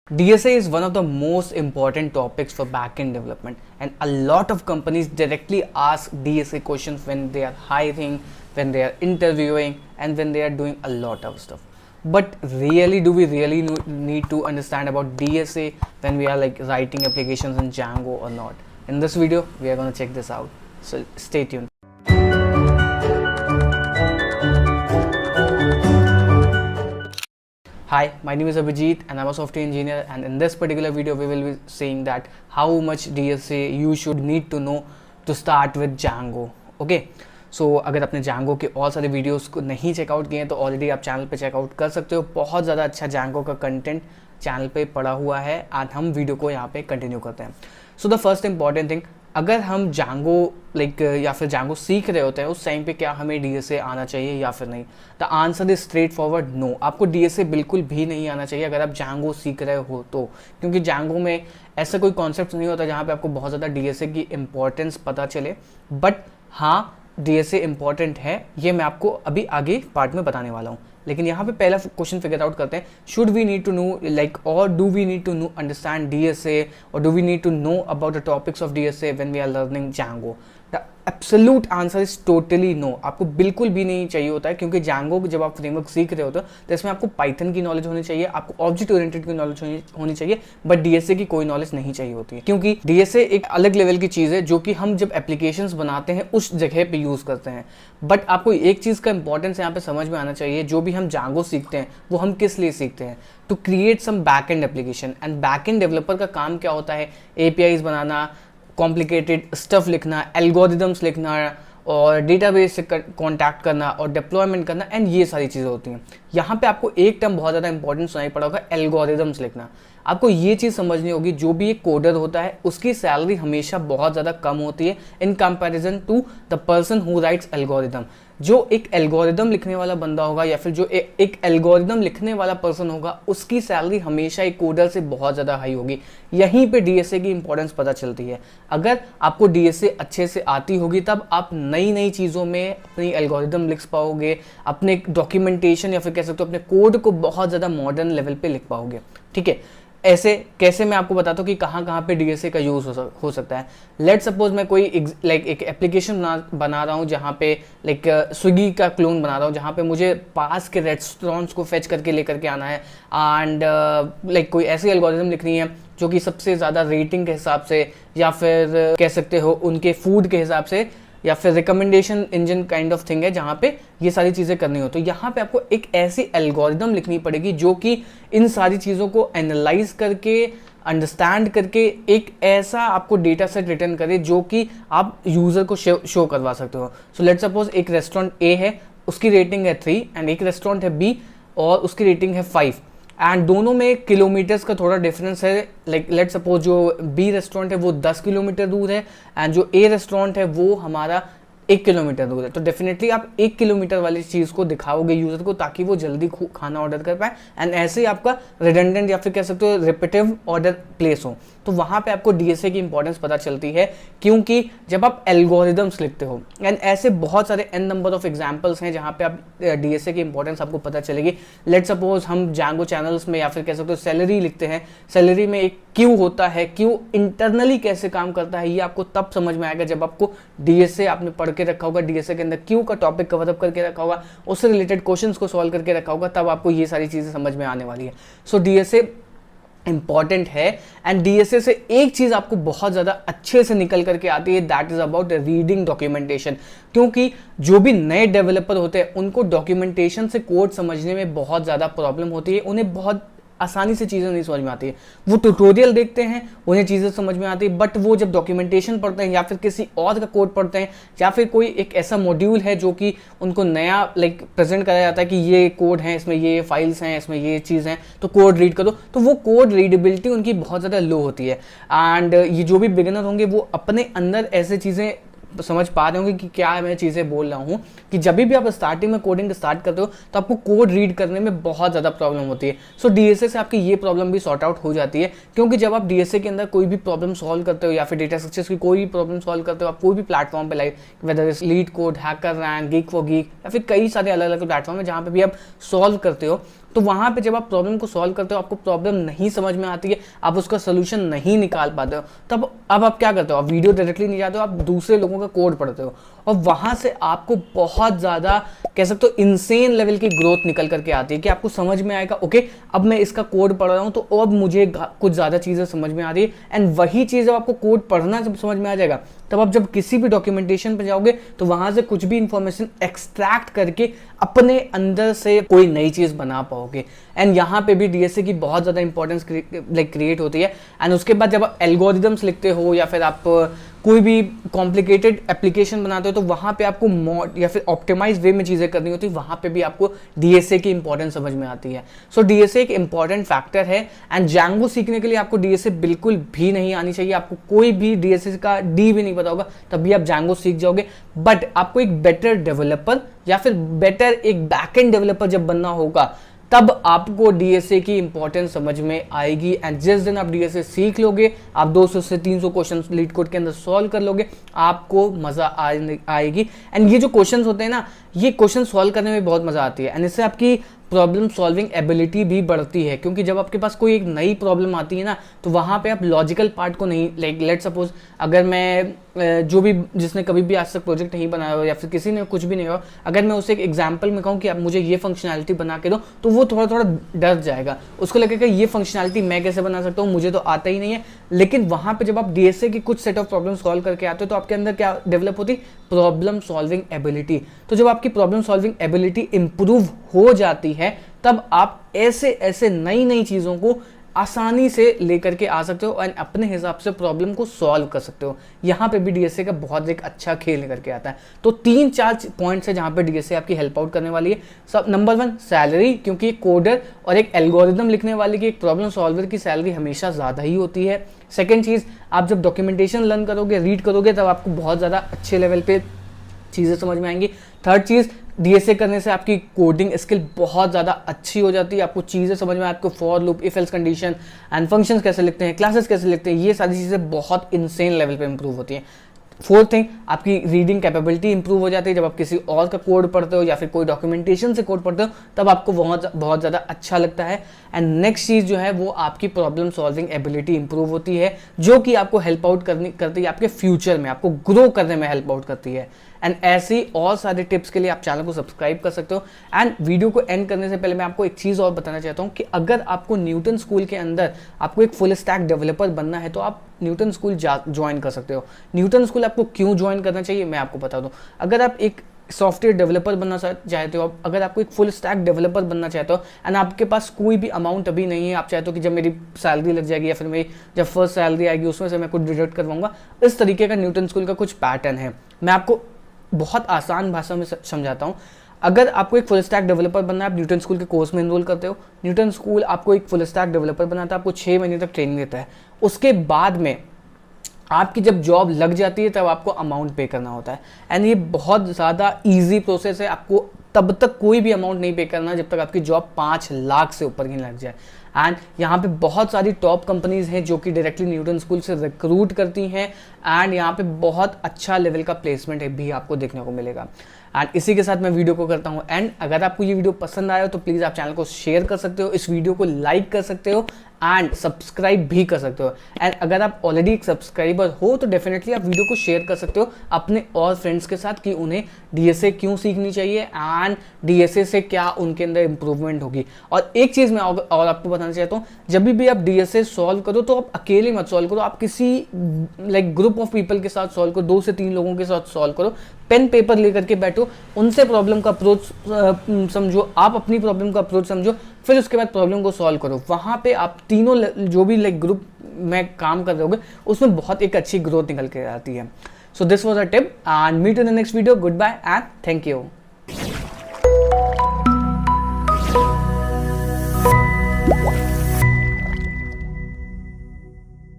DSA is one of the most important topics for backend development, and a lot of companies directly ask DSA questions when they are hiring, when they are interviewing, and when they are doing a lot of stuff. But really, do we really need to understand about DSA when we are like writing applications in Django or not? In this video, we are going to check this out. So stay tuned. Hi, my name is Abhijit and I'm a software engineer, and in this particular video we will be saying that how much DSA you should need to know to start with Django. Okay, so अगर आपने Django के और सारे videos को नहीं checkout किए हैं तो ऑलरेडी आप चैनल पे चेकआउट कर सकते हो। बहुत ज़्यादा अच्छा Django का कंटेंट चैनल पे पड़ा हुआ है। आज हम वीडियो को यहाँ पे कंटिन्यू करते हैं। So the first important thing, अगर हम Django या फिर Django सीख रहे होते हैं उस टाइम पे क्या हमें DSA आना चाहिए या फिर नहीं? The answer is straightforward no. आपको DSA बिल्कुल भी नहीं आना चाहिए अगर आप Django सीख रहे हो तो, क्योंकि Django में ऐसा कोई कॉन्सेप्ट नहीं होता जहाँ पे आपको बहुत ज़्यादा DSA की इंपॉर्टेंस पता चले। बट हाँ, DSA इंपॉर्टेंट है, ये मैं आपको अभी आगे पार्ट में बताने वाला हूँ। लेकिन यहाँ पे पहला क्वेश्चन फिगर आउट करते हैं, should we need to know like और do we need to know understand DSA और do we need to know about the topics of DSA when we are learning Django? The absolute answer is totally no. आपको बिल्कुल भी नहीं चाहिए होता है, क्योंकि Django जब आप फ्रेमवर्क सीख रहे होते हो तो इसमें आपको पाइथन की नॉलेज होनी चाहिए, आपको ऑब्जेक्ट ओरिएंटेड की नॉलेज होनी चाहिए, बट DSA की कोई नॉलेज नहीं चाहिए होती है, क्योंकि DSA एक अलग लेवल की चीज़ है जो कि हम जब एप्लीकेशंस बनाते हैं उस जगह पे यूज़ करते हैं। बट आपको एक चीज़ का इंपॉर्टेंस यहाँ पे समझ में आना चाहिए, जो भी हम Django सीखते हैं वो हम किस लिए सीखते हैं? To create some back end application. And back end developer का काम क्या होता है? APIs बनाना, कॉम्प्लिकेटेड स्टफ लिखना, एल्गोरिदम्स लिखना और डेटाबेस से कॉन्टैक्ट करना और डिप्लॉयमेंट करना, एंड ये सारी चीज़ें होती हैं। यहाँ पे आपको एक टर्म बहुत ज़्यादा इंपॉर्टेंट सुनाई पड़ा होगा, एल्गोरिदम्स लिखना। आपको ये चीज़ समझनी होगी, जो भी एक कोडर होता है उसकी सैलरी हमेशा बहुत ज़्यादा कम होती है in comparison to the person who writes algorithm. जो एक एल्गोरिदम लिखने वाला बंदा होगा या फिर जो एक एल्गोरिदम लिखने वाला पर्सन होगा उसकी सैलरी हमेशा एक कोडर से बहुत ज़्यादा हाई होगी। यहीं पे DSA की इंपॉर्टेंस पता चलती है। अगर आपको DSA अच्छे से आती होगी तब आप नई नई चीज़ों में अपनी एल्गोरिदम लिख पाओगे, अपने डॉक्यूमेंटेशन या फिर कह सकते हो अपने कोड को बहुत ज़्यादा मॉडर्न लेवल पे लिख पाओगे। ठीक है, ऐसे कैसे मैं आपको बताता हूँ कि कहाँ कहाँ पे DSA का यूज़ हो सकता है। लेट सपोज मैं कोई एक एप्लीकेशन बना रहा हूँ जहाँ पे स्विगी का क्लोन बना रहा हूँ, जहाँ पे मुझे पास के रेस्टोरेंट्स को फेच करके लेकर के आना है, एंड कोई ऐसी एल्गोरिथम लिखनी है जो कि सबसे ज़्यादा रेटिंग के हिसाब से या फिर कह सकते हो उनके फूड के हिसाब से या फिर recommendation engine kind of thing है जहाँ पे ये सारी चीज़ें करनी हो। तो यहाँ पे आपको एक ऐसी एल्गोरिदम लिखनी पड़ेगी जो कि इन सारी चीज़ों को एनालाइज करके, अंडरस्टैंड करके एक ऐसा आपको डेटा सेट रिटर्न करे जो कि आप यूज़र को शो करवा सकते हो। सो लेट सपोज एक रेस्टोरेंट A है, उसकी रेटिंग है 3, एंड एक रेस्टोरेंट है B और उसकी रेटिंग है 5, एंड दोनों में किलोमीटर्स का थोड़ा डिफरेंस है। लेट सपोज जो B रेस्टोरेंट है वो 10 किलोमीटर दूर है एंड जो A रेस्टोरेंट है वो हमारा 1 किलोमीटर दूर है। तो डेफिनेटली आप 1 किलोमीटर वाली चीज़ को दिखाओगे यूज़र को ताकि वो जल्दी खाना ऑर्डर कर पाए, एंड ऐसे ही आपका रिडंडेंट या फिर कह सकते हो रिपीटिव ऑर्डर प्लेस हो। तो वहाँ पे आपको DSA की इंपॉर्टेंस पता चलती है, क्योंकि जब आप एल्गोरिदम्स लिखते हो, एंड ऐसे बहुत सारे n नंबर ऑफ एग्जांपल्स हैं जहाँ पे आप DSA की इंपॉर्टेंस आपको पता चलेगी। लेट सपोज हम Django चैनल्स में या फिर कह सकते हो सैलरी लिखते हैं, सैलरी में एक क्यू होता है, क्यू इंटरनली कैसे काम करता है ये आपको तब समझ में आएगा जब आपको DSA आपने पढ़ के रखा होगा, DSA के अंदर क्यू का टॉपिक कवर अप करके रखा होगा, उससे रिलेटेड क्वेश्चंस को सॉल्व करके रखा होगा, तब आपको ये सारी चीज़ें समझ में आने वाली है। सो DSA इंपॉर्टेंट है, एंड DSA से एक चीज़ आपको बहुत ज़्यादा अच्छे से निकल करके आती है, that is about reading documentation. क्योंकि जो भी नए डेवलपर होते हैं उनको डॉक्यूमेंटेशन से कोड समझने में बहुत ज़्यादा प्रॉब्लम होती है, उन्हें बहुत आसानी से चीज़ें नहीं समझ में आती है। वो ट्यूटोरियल देखते हैं, उन्हें चीज़ें समझ में आती है, बट वो जब डॉक्यूमेंटेशन पढ़ते हैं या फिर किसी और का कोड पढ़ते हैं या फिर कोई एक ऐसा मॉड्यूल है जो कि उनको नया प्रेजेंट कराया जाता है कि ये कोड है, इसमें ये फाइल्स हैं, इसमें ये चीज़ हैं, तो कोड रीड करो, तो वो कोड रीडेबिलिटी उनकी बहुत ज़्यादा लो होती है। एंड ये जो भी बिगिनर होंगे वो अपने अंदर ऐसे चीज़ें समझ पा रहे होंगे कि क्या मैं चीज़ें बोल रहा हूँ, कि जब भी आप स्टार्टिंग में कोडिंग स्टार्ट करते हो तो आपको कोड रीड करने में बहुत ज़्यादा प्रॉब्लम होती है। सो DSA से आपकी ये प्रॉब्लम भी सॉर्ट आउट हो जाती है, क्योंकि जब आप DSA के अंदर कोई भी प्रॉब्लम सॉल्व करते हो या फिर डेटा स्ट्रक्चर्स की कोई भी प्रॉब्लम सॉल्व करते हो, आप कोई भी प्लेटफॉर्म पे whether is LeetCode, HackerRank, GeeksforGeeks या फिर कई सारे अलग अलग प्लेटफॉर्म है जहाँ पे भी आप सॉल्व करते हो, तो वहाँ पे जब आप प्रॉब्लम को सॉल्व करते हो, आपको प्रॉब्लम नहीं समझ में आती है, आप उसका सोल्यूशन नहीं निकाल पाते हो, तब अब आप क्या करते हो, आप वीडियो डायरेक्टली नहीं जाते हो, आप दूसरे लोगों का कोड पढ़ते हो और वहाँ से आपको बहुत ज़्यादा कह सकते हो इनसेन लेवल की ग्रोथ निकल करके आती है कि आपको समझ में आएगा ओके अब मैं इसका कोड पढ़ रहा हूँ तो अब मुझे कुछ ज़्यादा चीज़ें समझ में आ रही है। एंड वही चीज़ जब आपको कोड पढ़ना जब समझ में आ जाएगा, तब आप जब किसी भी डॉक्यूमेंटेशन पर जाओगे तो वहाँ से कुछ भी इंफॉर्मेशन एक्सट्रैक्ट करके अपने अंदर से कोई नई चीज़ बना पाओगे। एंड यहाँ पे भी डीएसए की बहुत ज़्यादा इंपॉर्टेंस क्रिएट होती है। एंड उसके बाद जब आप एल्गोरिदम्स लिखते हो या फिर आप कोई भी कॉम्प्लिकेटेड एप्लीकेशन बनाते हो तो वहाँ पे आपको मॉड या फिर ऑप्टिमाइज वे में चीज़ें करनी होती है, वहाँ पे भी आपको डीएसए की इंपॉर्टेंस समझ में आती है। सो डीएसए एक इंपॉर्टेंट फैक्टर है। एंड जैंगो सीखने के लिए आपको डीएसए बिल्कुल भी नहीं आनी चाहिए, आपको कोई भी डीएसए का डी भी नहीं पता होगा तब भी आप जैंगो सीख जाओगे। बट आपको एक बेटर डेवलपर या फिर बेटर एक बैकएंड डेवलपर जब बनना होगा तब आपको डीएसए की इंपॉर्टेंस समझ में आएगी। एंड जिस दिन आप डीएसए सीख लोगे, आप 200 से 300 क्वेश्चन लीड कोड के अंदर सॉल्व कर लोगे, आपको मजा आएगी। एंड ये जो क्वेश्चंस होते हैं ना, ये क्वेश्चन सॉल्व करने में बहुत मजा आती है एंड इससे आपकी प्रॉब्लम सॉल्विंग एबिलिटी भी बढ़ती है, क्योंकि जब आपके पास कोई एक नई प्रॉब्लम आती है ना तो वहाँ पे आप लॉजिकल पार्ट को नहीं, लाइक लेट सपोज अगर मैं जो भी जिसने कभी भी आज तक प्रोजेक्ट नहीं बनाया हो या फिर किसी ने कुछ भी नहीं हो, अगर मैं उसे एक एग्जांपल में कहूँ कि आप मुझे ये फंक्शनैलिटी बना के दो तो वो थोड़ा थोड़ा डर जाएगा, उसको लगेगा ये फंक्शनैलिटी मैं कैसे बना सकता हूँ, मुझे तो आता ही नहीं है। लेकिन वहाँ पे जब आप डीएसए की कुछ सेट ऑफ प्रॉब्लम सॉल्व करके आते हो तो आपके अंदर क्या डेवलप होती, प्रॉब्लम सॉल्विंग एबिलिटी। तो जब आपकी प्रॉब्लम सॉल्विंग एबिलिटी इंप्रूव हो जाती है तब आप ऐसे ऐसे नई नई चीज़ों को आसानी से लेकर के आ सकते हो और अपने हिसाब से प्रॉब्लम को सॉल्व कर सकते हो। यहाँ पे भी डीएसए का बहुत एक अच्छा खेल निकल के आता है। तो 3-4 पॉइंट्स है जहाँ पे डीएसए आपकी हेल्प आउट करने वाली है। सब नंबर 1 सैलरी, क्योंकि एक कोडर और एक एल्गोरिदम लिखने वाले की, एक प्रॉब्लम सॉल्वर की सैलरी हमेशा ज़्यादा ही होती है। सेकेंड चीज़, आप जब डॉक्यूमेंटेशन लर्न करोगे, रीड करोगे, तब आपको बहुत ज़्यादा अच्छे लेवल पे चीज़ें समझ में आएंगी। थर्ड चीज़, डीएसए करने से आपकी कोडिंग स्किल बहुत ज़्यादा अच्छी हो जाती है, आपको चीज़ें समझ में, आपको for loop, if else condition and functions कैसे लिखते हैं, क्लासेस कैसे लिखते हैं, ये सारी चीज़ें बहुत इंसेन लेवल पे इंप्रूव होती हैं। फोर्थ थिंग, आपकी रीडिंग कैपेबिलिटी इंप्रूव हो जाती है। जब आप किसी और का कोड पढ़ते हो या फिर कोई डॉक्यूमेंटेशन से कोड पढ़ते हो तब आपको बहुत ज़्यादा अच्छा लगता है। एंड नेक्स्ट चीज़ जो है वो आपकी प्रॉब्लम सॉल्विंग एबिलिटी इंप्रूव होती है, जो कि आपको हेल्प आउट करती है, आपके फ्यूचर में आपको ग्रो करने में हेल्प आउट करती है। एंड ऐसी और सारे टिप्स के लिए आप चैनल को सब्सक्राइब कर सकते हो। एंड वीडियो को एंड करने से पहले मैं आपको एक चीज़ और बताना चाहता हूँ कि अगर आपको न्यूटन स्कूल के अंदर आपको एक फुल स्टैक डेवलपर बनना है तो आप न्यूटन स्कूल ज्वाइन कर सकते हो। न्यूटन स्कूल आपको क्यों ज्वाइन करना चाहिए मैं आपको बता दूँ। अगर आप एक सॉफ्टवेयर डेवलपर बनना चाहते हो, अगर आपको एक फुल स्टैक डेवलपर बनना चाहते हो एंड आपके पास कोई भी अमाउंट अभी नहीं है, आप चाहते हो कि जब मेरी सैलरी लग जाएगी या फिर मेरी जब फर्स्ट सैलरी आएगी उसमें से मैं कुछ डिडक्ट करवाऊंगा, इस तरीके का न्यूटन स्कूल का कुछ पैटर्न है। मैं आपको बहुत आसान भाषा में समझाता हूँ। अगर आपको एक फुल स्टैक डेवलपर बनना है, आप न्यूटन स्कूल के कोर्स में एनरोल करते हो। न्यूटन स्कूल आपको एक फुल स्टैक डेवलपर बनाता है, आपको 6 महीने तक ट्रेनिंग देता है। उसके बाद में आपकी जब जॉब लग जाती है तब आपको अमाउंट पे करना होता है। एंड ये बहुत ज़्यादा ईजी प्रोसेस है, आपको तब तक कोई भी अमाउंट नहीं पे करना जब तक आपकी जॉब 5 लाख से ऊपर ही लग जाए। एंड यहाँ पे बहुत सारी टॉप कंपनीज हैं जो कि डायरेक्टली न्यूटन स्कूल से रिक्रूट करती हैं एंड यहाँ पे बहुत अच्छा लेवल का प्लेसमेंट भी आपको देखने को मिलेगा। एंड इसी के साथ मैं वीडियो को करता हूँ एंड अगर आपको ये वीडियो पसंद आया हो तो प्लीज़ आप चैनल को शेयर कर सकते हो, इस वीडियो को लाइक कर सकते हो एंड सब्सक्राइब भी कर सकते हो। एंड अगर आप ऑलरेडी एक सब्सक्राइबर हो तो डेफिनेटली आप वीडियो को शेयर कर सकते हो अपने और फ्रेंड्स के साथ कि उन्हें डीएसए क्यों सीखनी चाहिए एंड डीएसए से क्या उनके अंदर इंप्रूवमेंट होगी। और एक चीज़ मैं और आपको बताना चाहता हूँ, जब भी आप डीएसए सॉल्व करो तो आप अकेले मत सॉल्व करो, आप किसी लाइक ग्रुप ऑफ पीपल के साथ सॉल्व करो, 2 से 3 लोगों के साथ सॉल्व करो। पेन पेपर लेकर के बैठो, उनसे प्रॉब्लम का अप्रोच समझो, आप अपनी प्रॉब्लम का अप्रोच समझो, फिर उसके बाद प्रॉब्लम को सॉल्व करो। वहाँ पे आप तीनों जो भी लाइक ग्रुप में काम कर रहे होगे उसमें बहुत एक अच्छी ग्रोथ निकल के आती है। So this was a tip and meet in the next video. Goodbye and thank you.